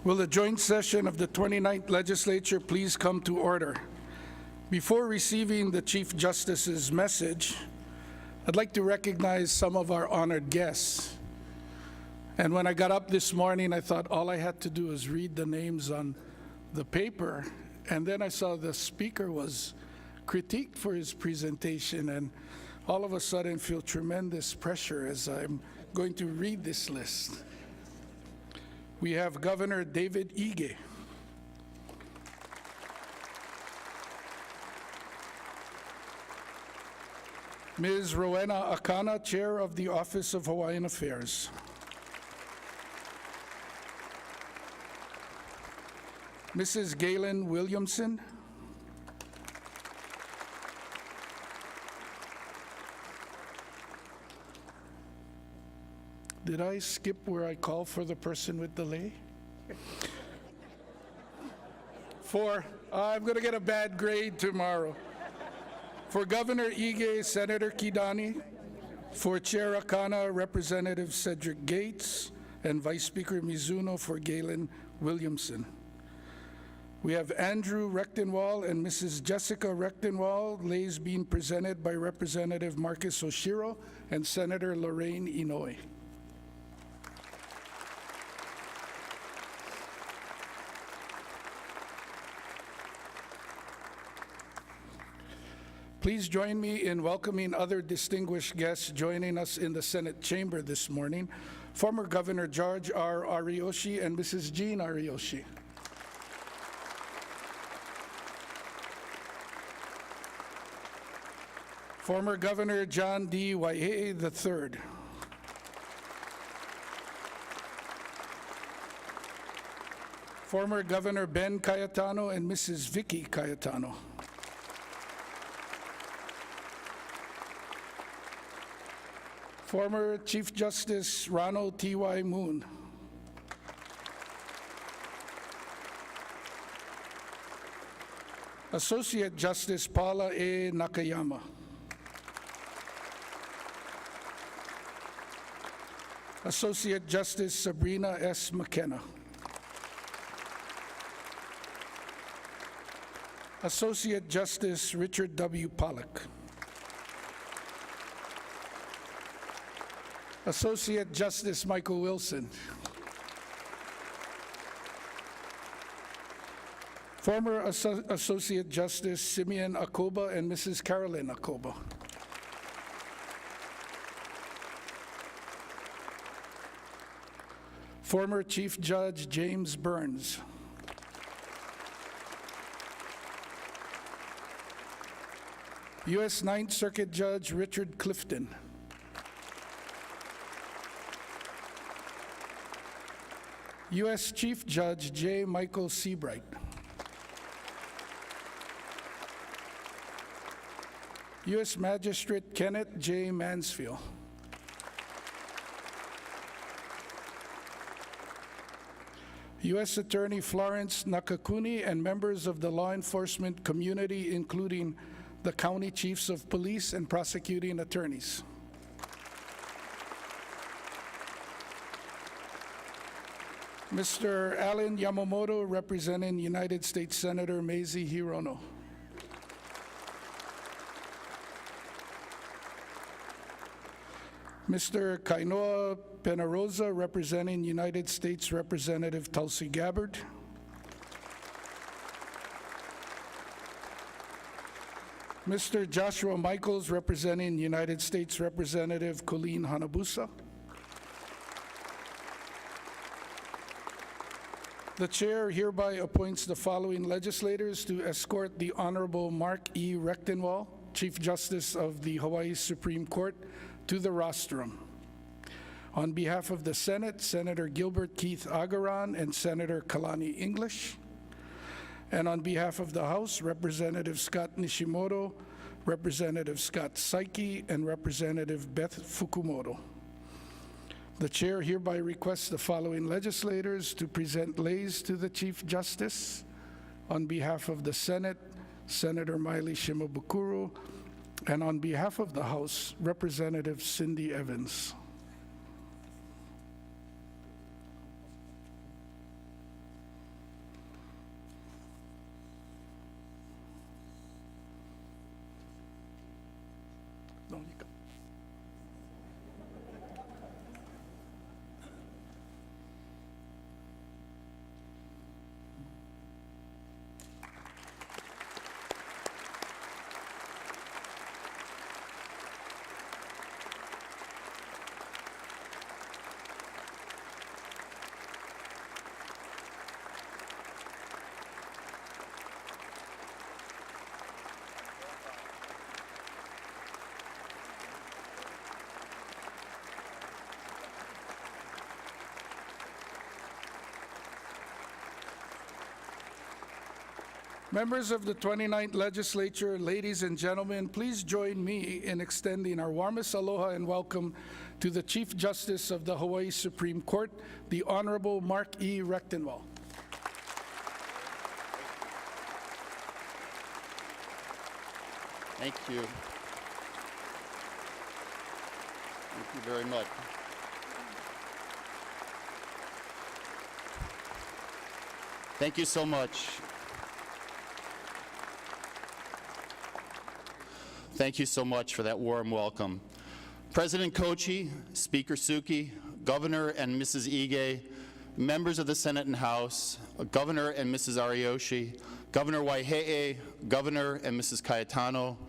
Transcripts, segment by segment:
Will the joint session of the 29th Legislature please come to order? Before receiving the Chief Justice's message, I'd like to recognize some of our honored guests. And when I got up this morning, I thought all I had to do was read the names on the paper, and then I saw the speaker was critiqued for his presentation, and all of a sudden feel tremendous pressure as I'm going to read this list. We have Governor David Ige. Ms. Rowena Akana, Chair of the Office of Hawaiian Affairs. Mrs. Galen Williamson. Did I skip where I call for the person with delay? I'm going to get a bad grade tomorrow. For Governor Ige, Senator Kidani. For Chair Akana, Representative Cedric Gates. And Vice Speaker Mizuno for Galen Williamson. We have Andrew Rechtenwall and Mrs. Jessica Rechtenwall, lays being presented by Representative Marcus Oshiro and Senator Lorraine Inouye. Please join me in welcoming other distinguished guests joining us in the Senate chamber this morning. Former Governor George R. Ariyoshi and Mrs. Jean Ariyoshi. Former Governor John D. Waihehe III. Former Governor Ben Cayetano and Mrs. Vicky Cayetano. Former Chief Justice Ronald T.Y. Moon. Associate Justice Paula A. Nakayama. Associate Justice Sabrina S. McKenna. Associate Justice Richard W. Pollack. Associate Justice Michael Wilson. Former Associate Justice Simeon Akoba and Mrs. Carolyn Akoba. Former Chief Judge James Burns. U.S. Ninth Circuit Judge Richard Clifton. U.S. Chief Judge J. Michael Seabright. U.S. Magistrate Kenneth J. Mansfield. U.S. Attorney Florence Nakakuni and members of the law enforcement community, including the county chiefs of police and prosecuting attorneys. Mr. Alan Yamamoto, representing United States Senator Mazie Hirono. Mr. Kainoa Penarosa, representing United States Representative Tulsi Gabbard. Mr. Joshua Michaels, representing United States Representative Colleen Hanabusa. The chair hereby appoints the following legislators to escort the Honorable Mark E. Rechtenwall, Chief Justice of the Hawaii Supreme Court, to the rostrum. On behalf of the Senate, Senator Gilbert Keith Agaran and Senator Kalani English. And on behalf of the House, Representative Scott Nishimoto, Representative Scott Saiki, and Representative Beth Fukumoto. The chair hereby requests the following legislators to present lays to the Chief Justice. On behalf of the Senate, Senator Miley Shimabukuro, and on behalf of the House, Representative Cindy Evans. Members of the 29th Legislature, ladies and gentlemen, please join me in extending our warmest aloha and welcome to the Chief Justice of the Hawaii Supreme Court, the Honorable Mark E. Rechtenwald. Thank you. Thank you very much. Thank you so much. Thank you so much for that warm welcome. President Kochi, Speaker Suki, Governor and Mrs. Ige, members of the Senate and House, Governor and Mrs. Ariyoshi, Governor Waihe'e, Governor and Mrs. Cayetano,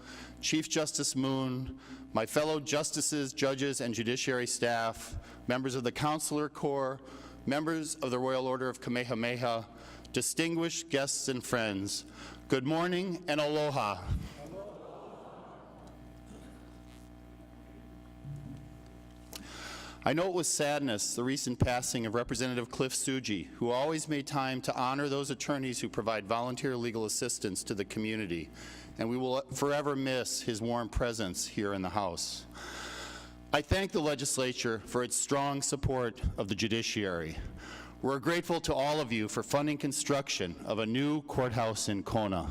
Chief Justice Moon, my fellow justices, judges, and judiciary staff, members of the Consular Corps, members of the Royal Order of Kamehameha, distinguished guests and friends, good morning and aloha. I know it was sadness, the recent passing of Representative Cliff Suji, who always made time to honor those attorneys who provide volunteer legal assistance to the community, and we will forever miss his warm presence here in the House. I thank the legislature for its strong support of the judiciary. We're grateful to all of you for funding construction of a new courthouse in Kona.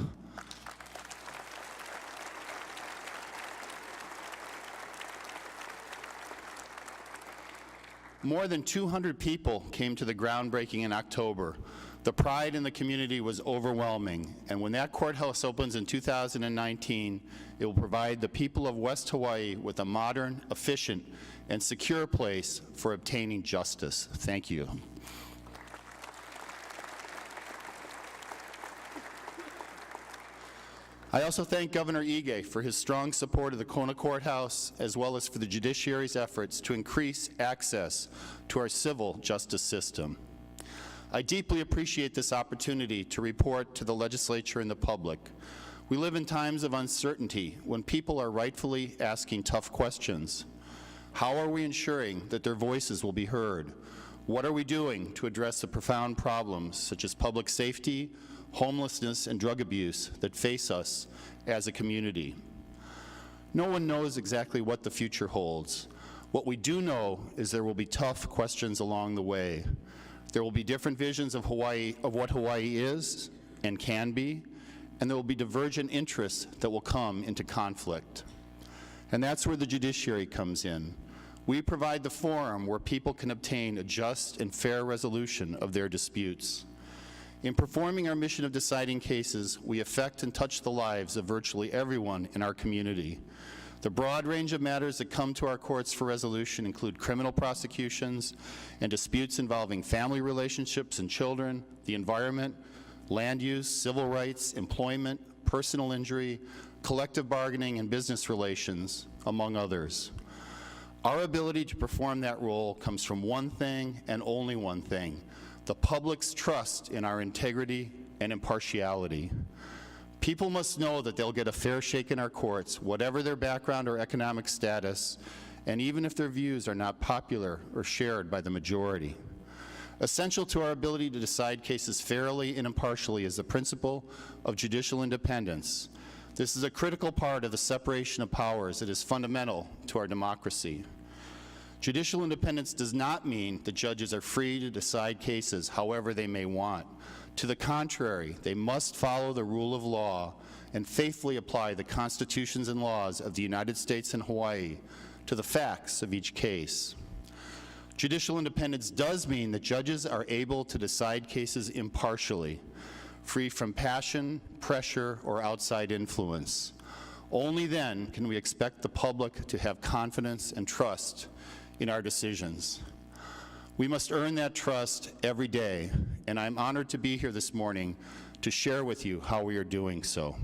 More than 200 people came to the groundbreaking in October. The pride in the community was overwhelming, and when that courthouse opens in 2019, it will provide the people of West Hawaii with a modern, efficient, and secure place for obtaining justice. Thank you. I also thank Governor Ige for his strong support of the Kona Courthouse, as well as for the judiciary's efforts to increase access to our civil justice system. I deeply appreciate this opportunity to report to the legislature and the public. We live in times of uncertainty when people are rightfully asking tough questions. How are we ensuring that their voices will be heard? What are we doing to address the profound problems such as public safety, homelessness, and drug abuse that face us as a community? No one knows exactly what the future holds. What we do know is there will be tough questions along the way. There will be different visions of Hawaii, of what Hawaii is and can be, and there will be divergent interests that will come into conflict. And that's where the judiciary comes in. We provide the forum where people can obtain a just and fair resolution of their disputes. In performing our mission of deciding cases, we affect and touch the lives of virtually everyone in our community. The broad range of matters that come to our courts for resolution include criminal prosecutions and disputes involving family relationships and children, the environment, land use, civil rights, employment, personal injury, collective bargaining, and business relations, among others. Our ability to perform that role comes from one thing and only one thing: the public's trust in our integrity and impartiality. People must know that they'll get a fair shake in our courts, whatever their background or economic status, and even if their views are not popular or shared by the majority. Essential to our ability to decide cases fairly and impartially is the principle of judicial independence. This is a critical part of the separation of powers that is fundamental to our democracy. Judicial independence does not mean that judges are free to decide cases however they may want. To the contrary, they must follow the rule of law and faithfully apply the constitutions and laws of the United States and Hawaii to the facts of each case. Judicial independence does mean that judges are able to decide cases impartially, free from passion, pressure, or outside influence. Only then can we expect the public to have confidence and trust in our decisions. We must earn that trust every day, and I'm honored to be here this morning to share with you how we are doing so.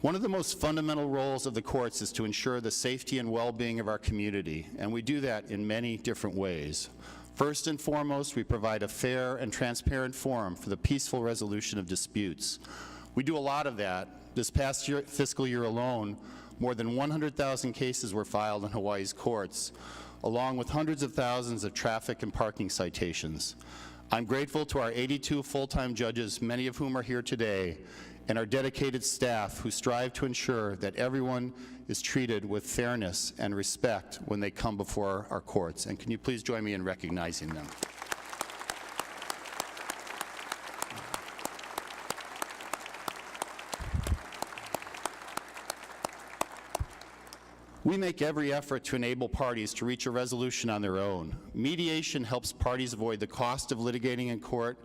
One of the most fundamental roles of the courts is to ensure the safety and well-being of our community, and we do that in many different ways. First and foremost, we provide a fair and transparent forum for the peaceful resolution of disputes. We do a lot of that. This past fiscal year alone, more than 100,000 cases were filed in Hawaii's courts, along with hundreds of thousands of traffic and parking citations. I'm grateful to our 82 full-time judges, many of whom are here today, and our dedicated staff who strive to ensure that everyone is treated with fairness and respect when they come before our courts. And can you please join me in recognizing them? We make every effort to enable parties to reach a resolution on their own. Mediation helps parties avoid the cost of litigating in court,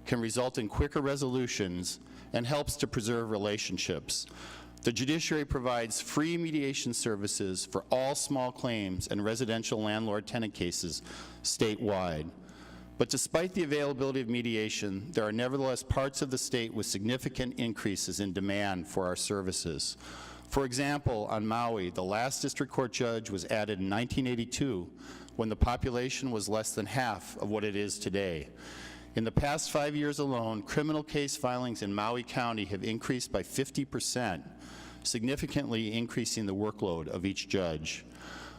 can result in quicker resolutions, and helps to preserve relationships. The judiciary provides free mediation services for all small claims and residential landlord-tenant cases statewide. But despite the availability of mediation, there are nevertheless parts of the state with significant increases in demand for our services. For example, on Maui, the last district court judge was added in 1982 when the population was less than half of what it is today. In the past 5 years alone, criminal case filings in Maui County have increased by 50%, significantly increasing the workload of each judge.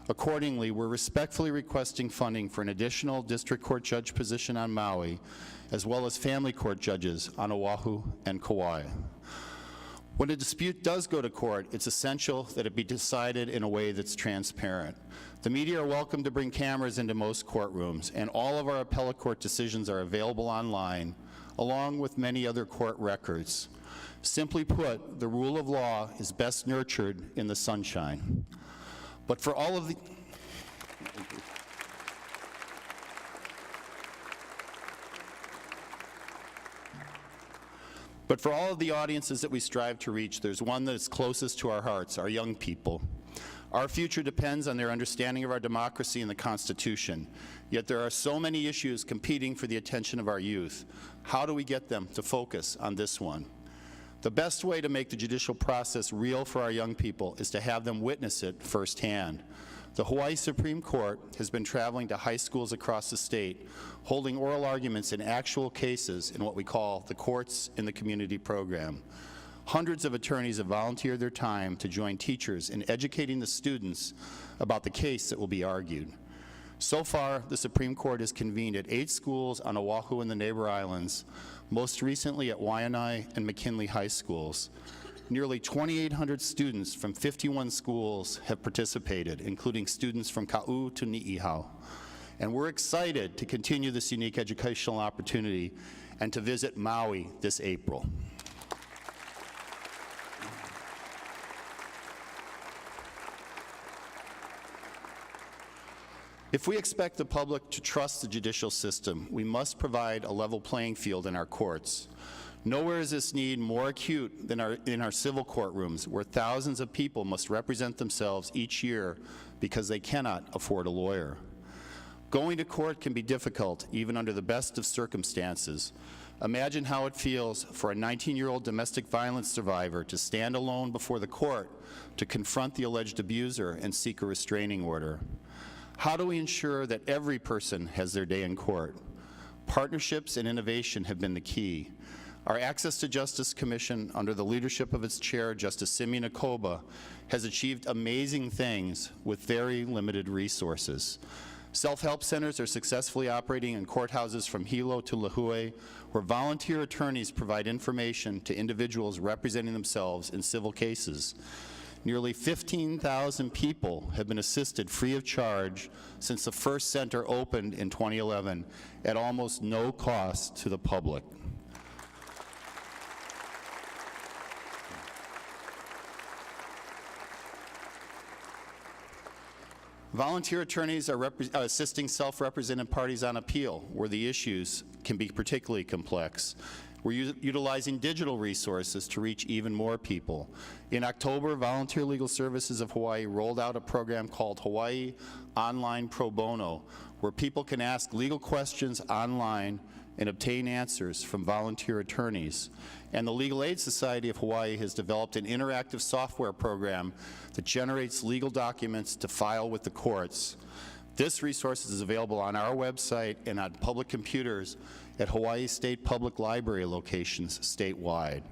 Accordingly, we're respectfully requesting funding for an additional district court judge position on Maui, as well as family court judges on Oahu and Kauai. When a dispute does go to court, it's essential that it be decided in a way that's transparent. The media are welcome to bring cameras into most courtrooms, and all of our appellate court decisions are available online, along with many other court records. Simply put, the rule of law is best nurtured in the sunshine. But for all of the But for all of the audiences that we strive to reach, there's one that is closest to our hearts, our young people. Our future depends on their understanding of our democracy and the Constitution. Yet there are so many issues competing for the attention of our youth. How do we get them to focus on this one? The best way to make the judicial process real for our young people is to have them witness it firsthand. The Hawaii Supreme Court has been traveling to high schools across the state, holding oral arguments in actual cases in what we call the Courts in the Community program. Hundreds of attorneys have volunteered their time to join teachers in educating the students about the case that will be argued. So far, the Supreme Court has convened at 8 schools on Oahu and the neighbor islands, most recently at Waianae and McKinley High Schools. Nearly 2,800 students from 51 schools have participated, including students from Ka'u to Ni'ihau. And we're excited to continue this unique educational opportunity and to visit Maui this April. If we expect the public to trust the judicial system, we must provide a level playing field in our courts. Nowhere is this need more acute than in our civil courtrooms, where thousands of people must represent themselves each year because they cannot afford a lawyer. Going to court can be difficult, even under the best of circumstances. Imagine how it feels for a 19-year-old domestic violence survivor to stand alone before the court to confront the alleged abuser and seek a restraining order. How do we ensure that every person has their day in court? Partnerships and innovation have been the key. Our Access to Justice Commission, under the leadership of its chair, Justice Simeon Akoba, has achieved amazing things with very limited resources. Self-help centers are successfully operating in courthouses from Hilo to Lihue, where volunteer attorneys provide information to individuals representing themselves in civil cases. Nearly 15,000 people have been assisted free of charge since the first center opened in 2011 at almost no cost to the public. Volunteer attorneys are assisting self-represented parties on appeal, where the issues can be particularly complex. We're utilizing digital resources to reach even more people. In October, Volunteer Legal Services of Hawaii rolled out a program called Hawaii Online Pro Bono, where people can ask legal questions online and obtain answers from volunteer attorneys. And the Legal Aid Society of Hawaii has developed an interactive software program that generates legal documents to file with the courts. This resource is available on our website and on public computers at Hawaii State Public Library locations statewide.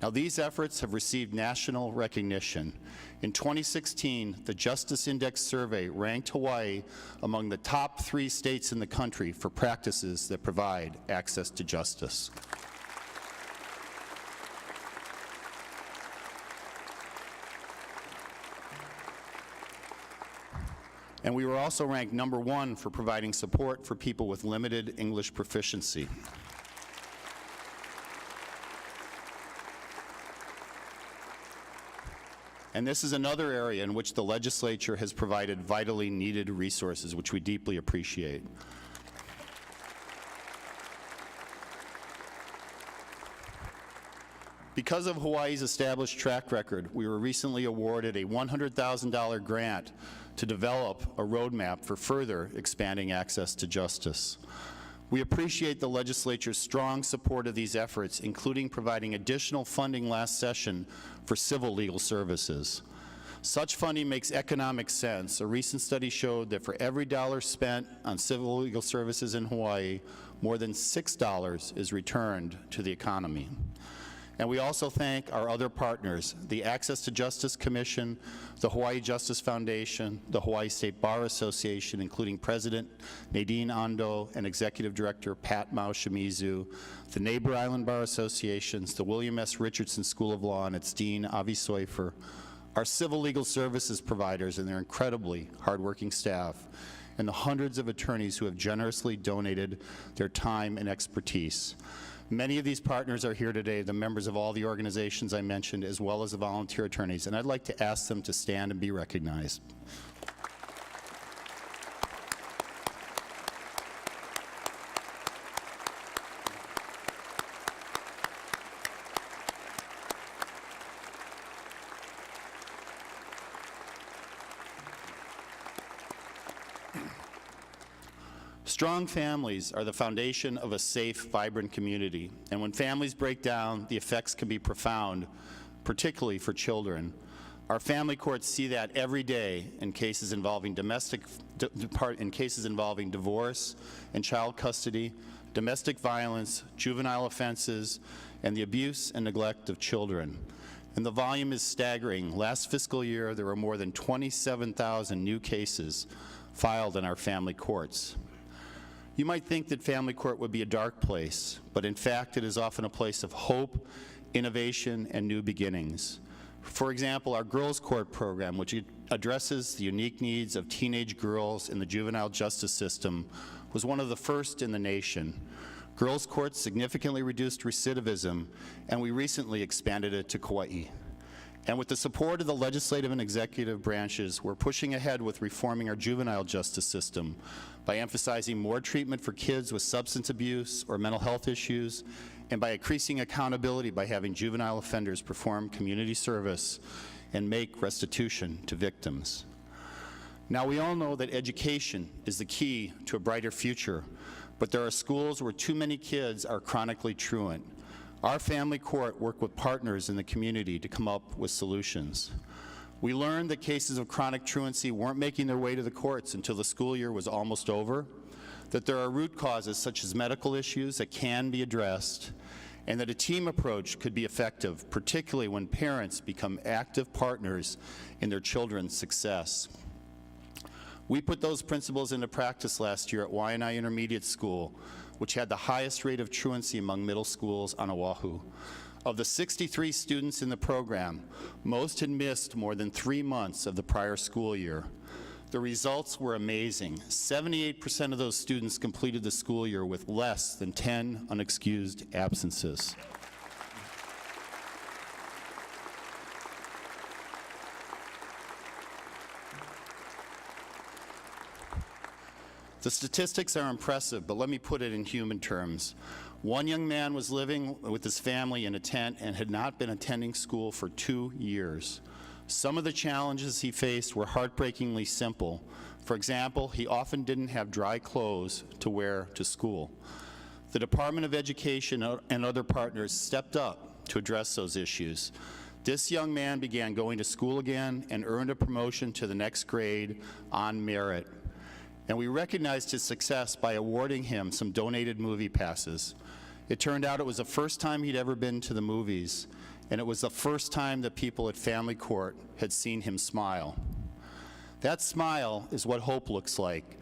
Now, these efforts have received national recognition. In 2016, the Justice Index survey ranked Hawaii among the top 3 states in the country for practices that provide access to justice. And we were also ranked #1 for providing support for people with limited English proficiency. And this is another area in which the legislature has provided vitally needed resources, which we deeply appreciate. Because of Hawaii's established track record, we were recently awarded a $100,000 grant to develop a roadmap for further expanding access to justice. We appreciate the legislature's strong support of these efforts, including providing additional funding last session for civil legal services. Such funding makes economic sense. A recent study showed that for every dollar spent on civil legal services in Hawaii, more than $6 is returned to the economy. And we also thank our other partners, the Access to Justice Commission, the Hawaii Justice Foundation, the Hawaii State Bar Association, including President Nadine Ando and Executive Director Pat Mao-Shimizu, the Neighbor Island Bar Associations, the William S. Richardson School of Law and its Dean, Avi Soifer, our civil legal services providers and their incredibly hardworking staff, and the hundreds of attorneys who have generously donated their time and expertise. Many of these partners are here today, the members of all the organizations I mentioned, as well as the volunteer attorneys, and I'd like to ask them to stand and be recognized. Strong families are the foundation of a safe, vibrant community, and when families break down, the effects can be profound, particularly for children. Our family courts see that every day in cases involving divorce and child custody, domestic violence, juvenile offenses, and the abuse and neglect of children. And the volume is staggering. Last fiscal year, there were more than 27,000 new cases filed in our family courts. You might think that family court would be a dark place, but in fact it is often a place of hope, innovation, and new beginnings. For example, our Girls Court program, which addresses the unique needs of teenage girls in the juvenile justice system, was one of the first in the nation. Girls Court significantly reduced recidivism, and we recently expanded it to Kauai. And with the support of the legislative and executive branches, we're pushing ahead with reforming our juvenile justice system by emphasizing more treatment for kids with substance abuse or mental health issues, and by increasing accountability by having juvenile offenders perform community service and make restitution to victims. Now, we all know that education is the key to a brighter future, but there are schools where too many kids are chronically truant. Our family court worked with partners in the community to come up with solutions. We learned that cases of chronic truancy weren't making their way to the courts until the school year was almost over, that there are root causes such as medical issues that can be addressed, and that a team approach could be effective, particularly when parents become active partners in their children's success. We put those principles into practice last year at Waianae Intermediate School, which had the highest rate of truancy among middle schools on Oahu. Of the 63 students in the program, most had missed more than 3 months of the prior school year. The results were amazing. 78% of those students completed the school year with less than 10 unexcused absences. The statistics are impressive, but let me put it in human terms. One young man was living with his family in a tent and had not been attending school for 2 years. Some of the challenges he faced were heartbreakingly simple. For example, he often didn't have dry clothes to wear to school. The Department of Education and other partners stepped up to address those issues. This young man began going to school again and earned a promotion to the next grade on merit. And we recognized his success by awarding him some donated movie passes. It turned out it was the first time he'd ever been to the movies, and it was the first time that people at Family Court had seen him smile. That smile is what hope looks like.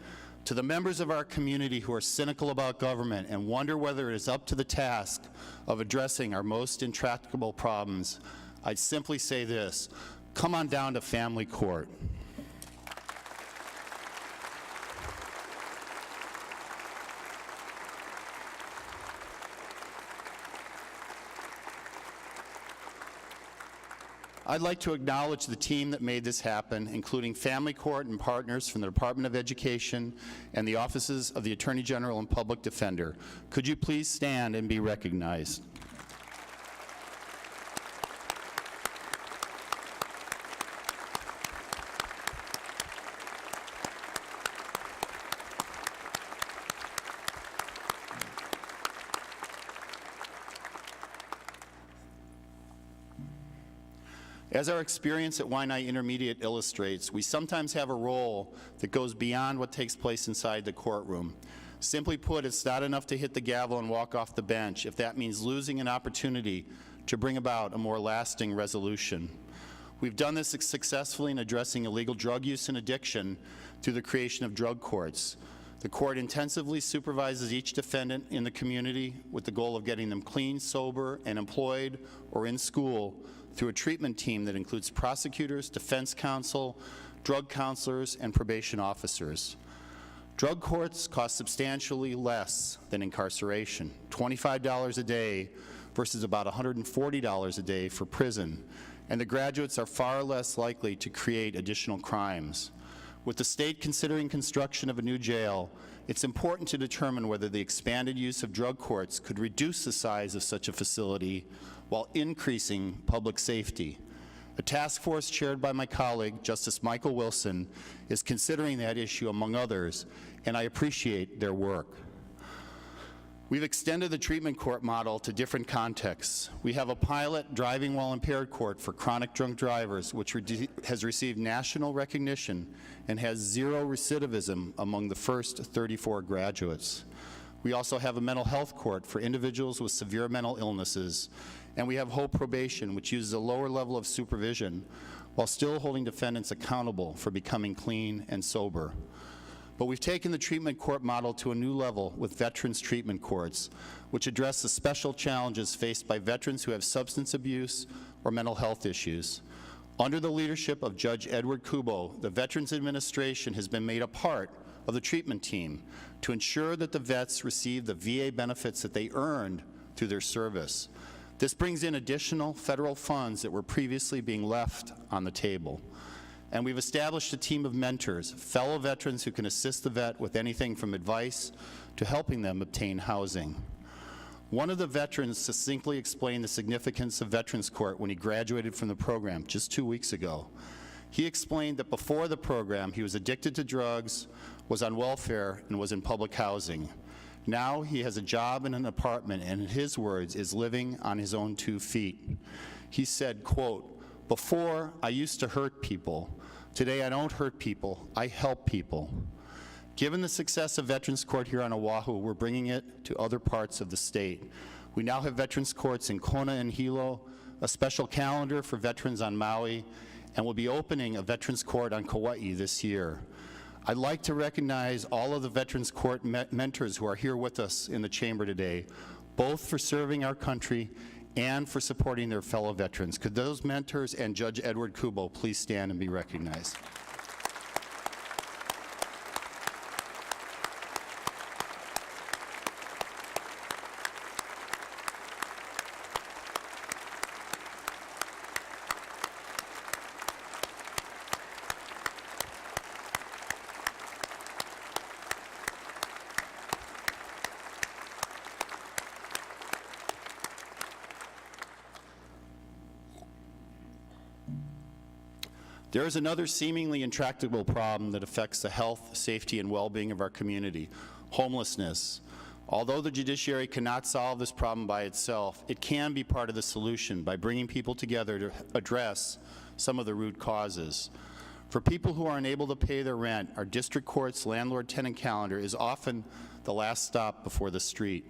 To the members of our community who are cynical about government and wonder whether it is up to the task of addressing our most intractable problems, I'd simply say this: come on down to Family Court. I'd like to acknowledge the team that made this happen, including Family Court and partners from the Department of Education and the offices of the Attorney General and Public Defender. Could you please stand and be recognized? As our experience at Waianae Intermediate illustrates, we sometimes have a role that goes beyond what takes place inside the courtroom. Simply put, it's not enough to hit the gavel and walk off the bench if that means losing an opportunity to bring about a more lasting resolution. We've done this successfully in addressing illegal drug use and addiction through the creation of drug courts. The court intensively supervises each defendant in the community with the goal of getting them clean, sober, and employed or in school through a treatment team that includes prosecutors, defense counsel, drug counselors, and probation officers. Drug courts cost substantially less than incarceration, $25 a day versus about $140 a day for prison, and the graduates are far less likely to create additional crimes. With the state considering construction of a new jail, it's important to determine whether the expanded use of drug courts could reduce the size of such a facility while increasing public safety. A task force chaired by my colleague, Justice Michael Wilson, is considering that issue among others, and I appreciate their work. We've extended the treatment court model to different contexts. We have a pilot driving while impaired court for chronic drunk drivers, which has received national recognition and has zero recidivism among the first 34 graduates. We also have a mental health court for individuals with severe mental illnesses, and we have Hope Probation, which uses a lower level of supervision while still holding defendants accountable for becoming clean and sober. But we've taken the treatment court model to a new level with veterans treatment courts, which address the special challenges faced by veterans who have substance abuse or mental health issues. Under the leadership of Judge Edward Kubo, the Veterans Administration has been made a part of the treatment team to ensure that the vets receive the VA benefits that they earned through their service. This brings in additional federal funds that were previously being left on the table. And we've established a team of mentors, fellow veterans who can assist the vet with anything from advice to helping them obtain housing. One of the veterans succinctly explained the significance of Veterans Court when he graduated from the program just 2 weeks ago. He explained that before the program, he was addicted to drugs, was on welfare, and was in public housing. Now he has a job in an apartment and, in his words, is living on his own 2 feet. He said, quote, "Before, I used to hurt people. Today, I don't hurt people, I help people." Given the success of Veterans Court here on Oahu, we're bringing it to other parts of the state. We now have Veterans Courts in Kona and Hilo, a special calendar for veterans on Maui, and we'll be opening a Veterans Court on Kauai this year. I'd like to recognize all of the Veterans Court mentors who are here with us in the chamber today, both for serving our country and for supporting their fellow veterans. Could those mentors and Judge Edward Kubo please stand and be recognized? There is another seemingly intractable problem that affects the health, safety, and well-being of our community: homelessness. Although the judiciary cannot solve this problem by itself, it can be part of the solution by bringing people together to address some of the root causes. For people who are unable to pay their rent, our district court's landlord-tenant calendar is often the last stop before the street.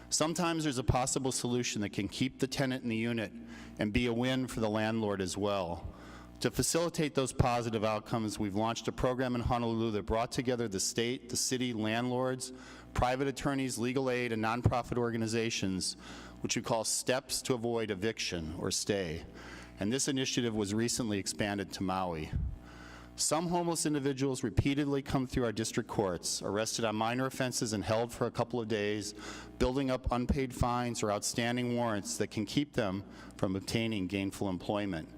Sometimes there's a possible solution that can keep the tenant in the unit and be a win for the landlord as well. To facilitate those positive outcomes, we've launched a program in Honolulu that brought together the state, the city, landlords, private attorneys, legal aid, and nonprofit organizations, which we call Steps to Avoid Eviction or STAY. And this initiative was recently expanded to Maui. Some homeless individuals repeatedly come through our district courts, arrested on minor offenses and held for a couple of days, building up unpaid fines or outstanding warrants that can keep them from obtaining gainful employment.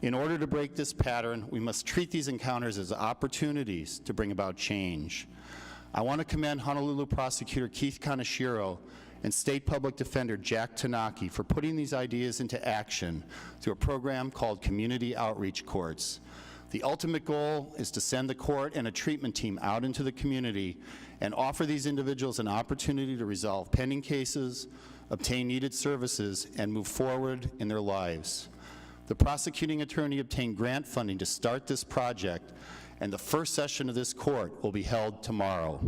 In order to break this pattern, we must treat these encounters as opportunities to bring about change. I want to commend Honolulu Prosecutor Keith Kaneshiro and State Public Defender Jack Tanaki for putting these ideas into action through a program called Community Outreach Courts. The ultimate goal is to send the court and a treatment team out into the community and offer these individuals an opportunity to resolve pending cases, obtain needed services, and move forward in their lives. The prosecuting attorney obtained grant funding to start this project, and the first session of this court will be held tomorrow.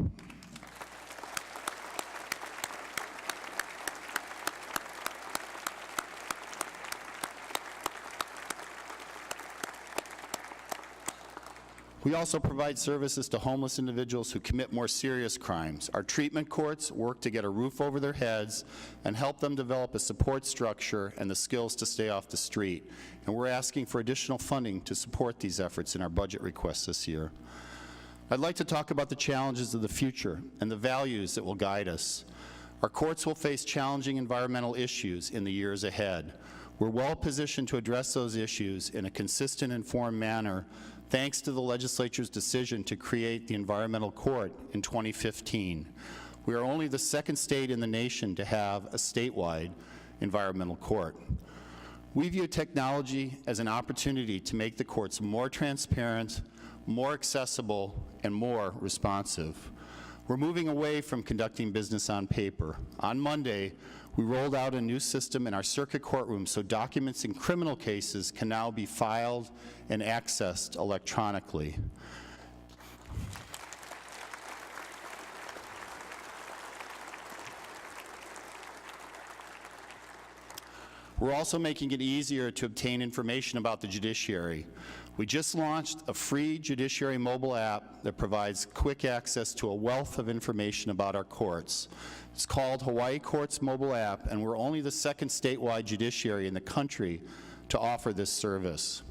We also provide services to homeless individuals who commit more serious crimes. Our treatment courts work to get a roof over their heads and help them develop a support structure and the skills to stay off the street. And we're asking for additional funding to support these efforts in our budget requests this year. I'd like to talk about the challenges of the future and the values that will guide us. Our courts will face challenging environmental issues in the years ahead. We're well positioned to address those issues in a consistent, informed manner thanks to the legislature's decision to create the Environmental Court in 2015. We are only the second state in the nation to have a statewide environmental court. We view technology as an opportunity to make the courts more transparent, more accessible, and more responsive. We're moving away from conducting business on paper. On Monday, we rolled out a new system in our circuit courtroom so documents in criminal cases can now be filed and accessed electronically. We're also making it easier to obtain information about the judiciary. We just launched a free judiciary mobile app that provides quick access to a wealth of information about our courts. It's called Hawaii Courts Mobile App, and we're only the second statewide judiciary in the country to offer this service.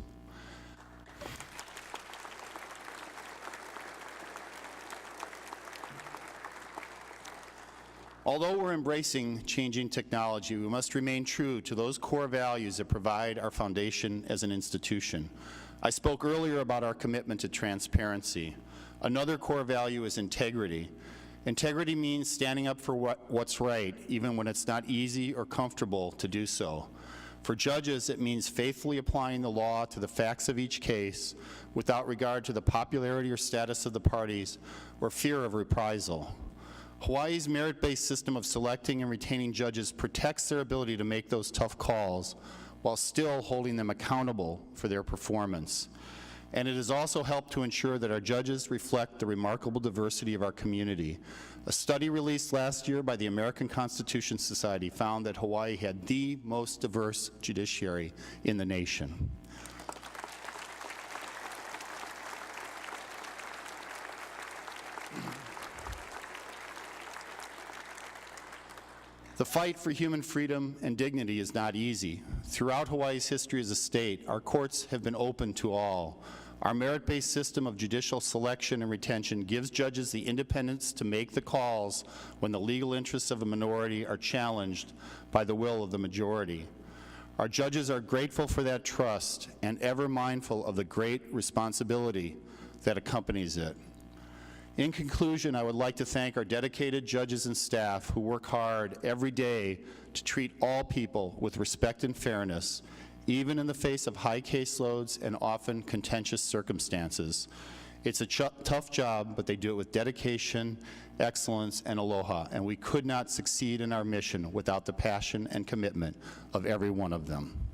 Although we're embracing changing technology, we must remain true to those core values that provide our foundation as an institution. I spoke earlier about our commitment to transparency. Another core value is integrity. Integrity means standing up for what's right, even when it's not easy or comfortable to do so. For judges, it means faithfully applying the law to the facts of each case without regard to the popularity or status of the parties or fear of reprisal. Hawaii's merit-based system of selecting and retaining judges protects their ability to make those tough calls while still holding them accountable for their performance. And it has also helped to ensure that our judges reflect the remarkable diversity of our community. A study released last year by the American Constitution Society found that Hawaii had the most diverse judiciary in the nation. The fight for human freedom and dignity is not easy. Throughout Hawaii's history as a state, our courts have been open to all. Our merit-based system of judicial selection and retention gives judges the independence to make the calls when the legal interests of a minority are challenged by the will of the majority. Our judges are grateful for that trust and ever mindful of the great responsibility that accompanies it. In conclusion, I would like to thank our dedicated judges and staff who work hard every day to treat all people with respect and fairness, even in the face of high caseloads and often contentious circumstances. It's a tough job, but they do it with dedication, excellence, and aloha, and we could not succeed in our mission without the passion and commitment of every one of them.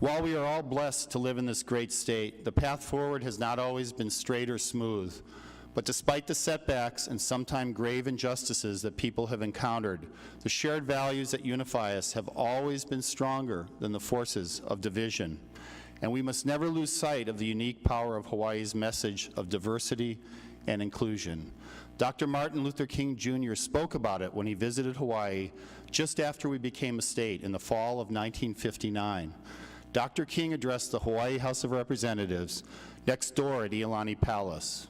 While we are all blessed to live in this great state, the path forward has not always been straight or smooth. But despite the setbacks and sometimes grave injustices that people have encountered, the shared values that unify us have always been stronger than the forces of division. And we must never lose sight of the unique power of Hawaii's message of diversity and inclusion. Dr. Martin Luther King Jr. spoke about it when he visited Hawaii just after we became a state in the fall of 1959. Dr. King addressed the Hawaii House of Representatives next door at Iolani Palace.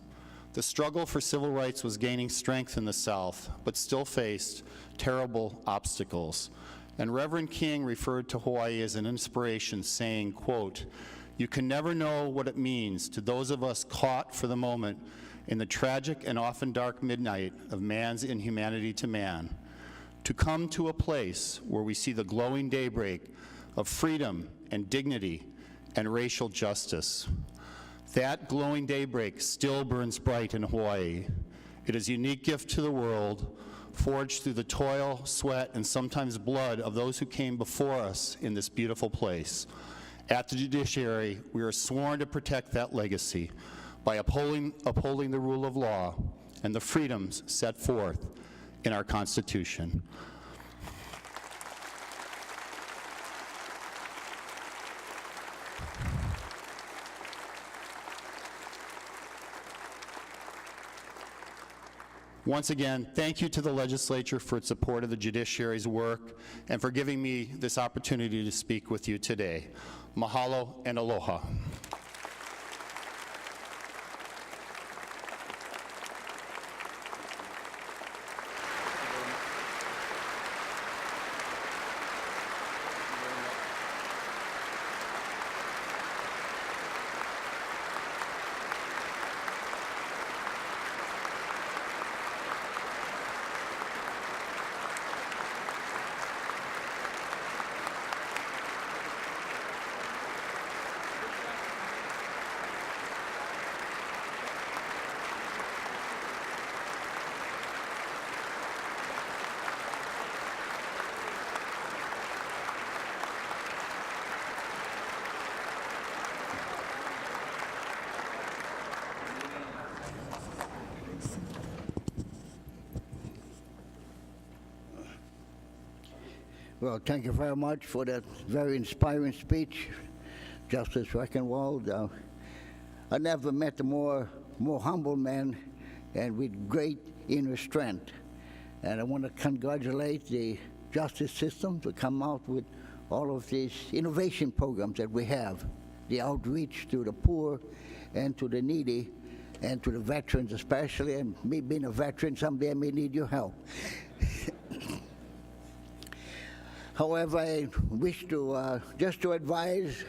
The struggle for civil rights was gaining strength in the South, but still faced terrible obstacles. And Reverend King referred to Hawaii as an inspiration, saying, quote, "You can never know what it means to those of us caught for the moment in the tragic and often dark midnight of man's inhumanity to man, to come to a place where we see the glowing daybreak of freedom and dignity and racial justice." That glowing daybreak still burns bright in Hawaii. It is a unique gift to the world, forged through the toil, sweat, and sometimes blood of those who came before us in this beautiful place. At the judiciary, we are sworn to protect that legacy by upholding the rule of law and the freedoms set forth in our Constitution. Once again, thank you to the legislature for its support of the judiciary's work and for giving me this opportunity to speak with you today. Mahalo and aloha. Well, thank you very much for that very inspiring speech, Justice Reckenwald. I never met a more humble man and with great inner strength. And I want to congratulate the justice system to come out with all of these innovation programs that we have, the outreach to the poor and to the needy and to the veterans especially. And me being a veteran, someday I may need your help. However, I wish to just to advise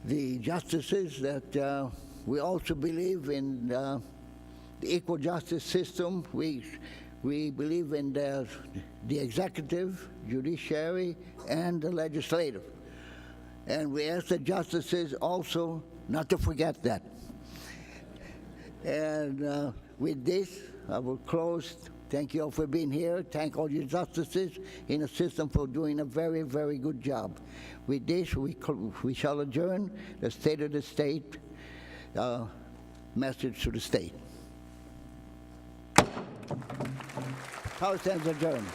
the justices that we also believe in the equal justice system. We believe in the executive, judiciary, and the legislative. And we ask the justices also not to forget that. And with this, I will close. Thank you all for being here. Thank all your justices in the system for doing a very, very good job. With this, we shall adjourn the State of the State message to the state. House stands adjourned.